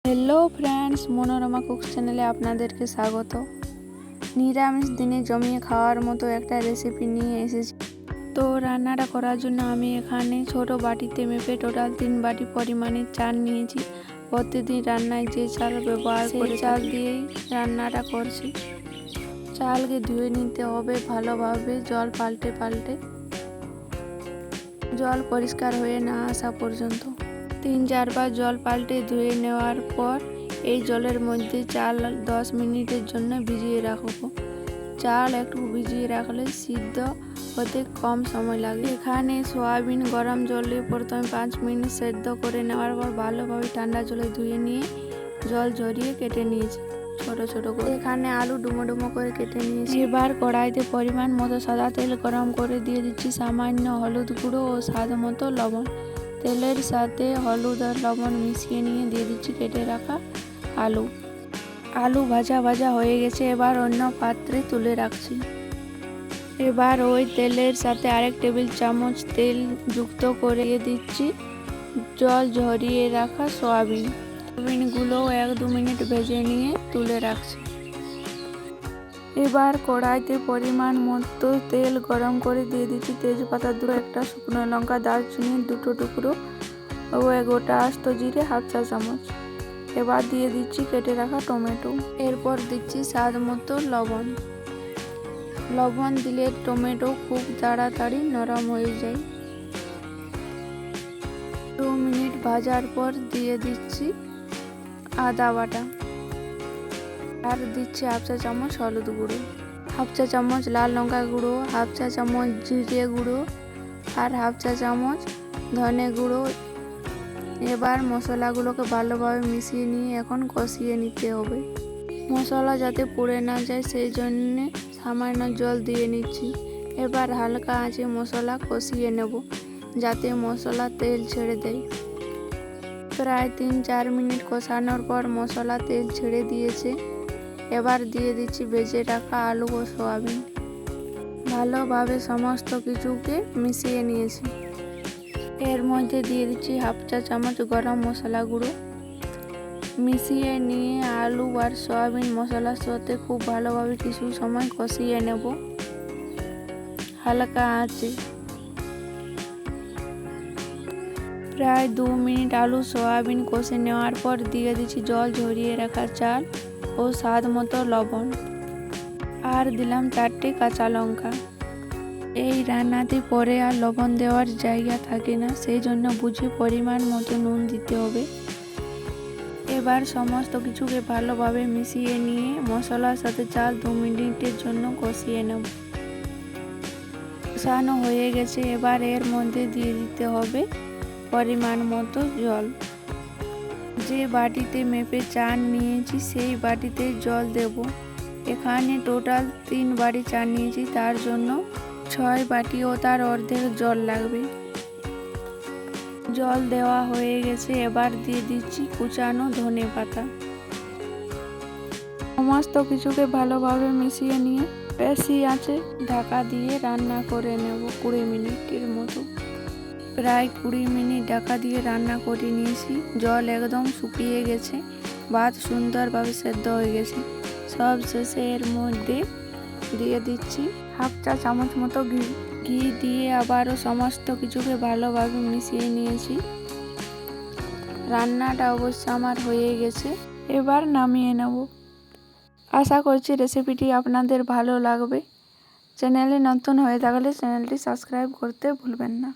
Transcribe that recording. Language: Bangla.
হ্যালো ফ্রেন্ডস, মনোরমা কুকস চ্যানেলে আপনাদেরকে স্বাগত। নিরামিষ দিনে জমিয়ে খাওয়ার মতো একটা রেসিপি নিয়ে এসেছি। তো রান্নাটা করার জন্য আমি এখানে ছোট বাটিতে মেপে টোটাল 3 বাটি পরিমাণে চাল নিয়েছি। প্রতিদিন রান্নায় যে চাল ব্যবহার করে চাল দিয়েই রান্নাটা করছি। চালকে ধুয়ে নিতে হবে ভালোভাবে, জল পাল্টে পাল্টে, জল পরিষ্কার হয়ে না আসা পর্যন্ত 3-4 বার জল পাল্টে ধুয়ে নেওয়ার পর এই জলের মধ্যে চাল 10 মিনিটের জন্য ভিজিয়ে রাখবো। চাল একটু ভিজিয়ে রাখলে সিদ্ধ হতে কম সময় লাগে। এখানে সয়াবিন গরম জলে প্রথমে 5 মিনিট সেদ্ধ করে নেওয়ার পর ভালোভাবে ঠান্ডা জলে ধুয়ে নিয়ে জল ঝরিয়ে কেটে নিয়েছি ছোট ছোট করে। এখানে আলু ডুমো ডুমো করে কেটে নিয়েছি। এবার কড়াইতে পরিমাণ মতো সাদা তেল গরম করে দিয়ে দিচ্ছি সামান্য হলুদ গুঁড়ো ও স্বাদ মতো লবণ। তেলের সাথে হলুদ আর লবণ মিশিয়ে নিয়ে দিয়ে দিচ্ছি কেটে রাখা আলু। আলু ভাজা ভাজা হয়ে গেছে, এবার অন্য পাত্রে তুলে রাখছি। এবার ওই তেলের সাথে আরেক টেবিল চামচ তেল যুক্ত করে দিয়ে দিচ্ছি জল ঝরিয়ে রাখা সয়াবিনগুলো 1-2 মিনিট ভেজে নিয়ে তুলে রাখছি। এবার কড়াইতে পরিমাণ মতো তেল গরম করে দিয়ে দিচ্ছি তেজপাতা দুটো, একটা শুকনো লঙ্কা, দারচিনি 2 টুকরো ও গোটা আস্ত জিরে 1/2 চা চামচ। এবার দিয়ে দিচ্ছি কেটে রাখা টমেটো। এরপর দিচ্ছি স্বাদ মতো লবণ। লবণ দিলে টমেটো খুব তাড়াতাড়ি নরম হয়ে যায়। 2 মিনিট ভাজার পর দিয়ে দিচ্ছি আদা বাটা, আর দিচ্ছি 1/2 চা চামচ হলুদ গুঁড়ো, 1/2 চা চামচ লাল লঙ্কা গুঁড়ো, 1/2 চা চামচ জিরে গুঁড়ো আর 1/2 চা চামচ ধনে গুঁড়ো। এবার মশলাগুলোকে ভালোভাবে মিশিয়ে নিয়ে এখন কষিয়ে নিতে হবে। মশলা যাতে পুড়ে না যায় সেই জন্যে সামান্য জল দিয়ে নিচ্ছি। এবার হালকা আঁচে মশলা কষিয়ে নেব যাতে মশলা তেল ছেড়ে দেয়। প্রায় 3-4 মিনিট কষানোর পর মশলা তেল ছেড়ে দিয়েছে। এবার দিয়ে দিচ্ছি ভেজে রাখা আলু ও সয়াবিন। ভালোভাবে সমস্ত কিছুকে মিশিয়ে নিয়েছি। এর মধ্যে দিয়ে দিচ্ছি 1/2 চা চামচ গরম মশলা গুঁড়ো। মিশিয়ে নিয়ে আলু আর সয়াবিন মশলার সাথে খুব ভালোভাবে কিছু সময় কষিয়ে নেব হালকা আঁচে। প্রায় 2 মিনিট আলু সয়াবিন কষে নেওয়ার পর দিয়ে দিচ্ছি জল ঝরিয়ে রাখা চাল ও স্বাদ মতো লবণ, আর দিলাম 4টে কাঁচা লঙ্কা। এই রান্নাতে পরে আর লবণ দেওয়ার জায়গা থাকে না, সেই জন্য বুঝে পরিমাণ মতো নুন দিতে হবে। এবার সমস্ত কিছুকে ভালোভাবে মিশিয়ে নিয়ে মশলার সাথে চাল 2 মিনিটের জন্য কষিয়ে নেব। কষানো হয়ে গেছে, এবার এর মধ্যে দিয়ে দিতে হবে পরিমাণ মতো জল। যে বাটিতে মেপে চাল নিয়েছি সেই বাটিতে জল দেব। এখানে টোটাল 3 বাটি চাল নিয়েছি, তার জন্য 6 বাটি ও তার অর্ধেক জল লাগবে। জল দেওয়া হয়ে গেছে, এবার দিয়ে দিচ্ছি কুচানো ধনে পাতা। সমস্ত কিছুকে ভালোভাবে মিশিয়ে নিয়ে বেশি আঁচে ঢাকা দিয়ে রান্না করে নেব 20 মিনিটের মতো। প্রায় 20 মিনিট ঢাকা দিয়ে রান্না করে নিয়েছি। জল একদম শুকিয়ে গেছে, ভাত সুন্দরভাবে সেদ্ধ হয়ে গেছে। সব শেষে এর মধ্যে দিয়ে দিচ্ছি 1/2 চা চামচ মতো ঘি দিয়ে আবারও সমস্ত কিছুকে ভালোভাবে মিশিয়ে নিয়েছি। রান্নাটা অবশ্য আমার হয়ে গেছে, এবার নামিয়ে নেব। আশা করছি রেসিপিটি আপনাদের ভালো লাগবে। চ্যানেলে নতুন হয়ে থাকলে চ্যানেলটি সাবস্ক্রাইব করতে ভুলবেন না।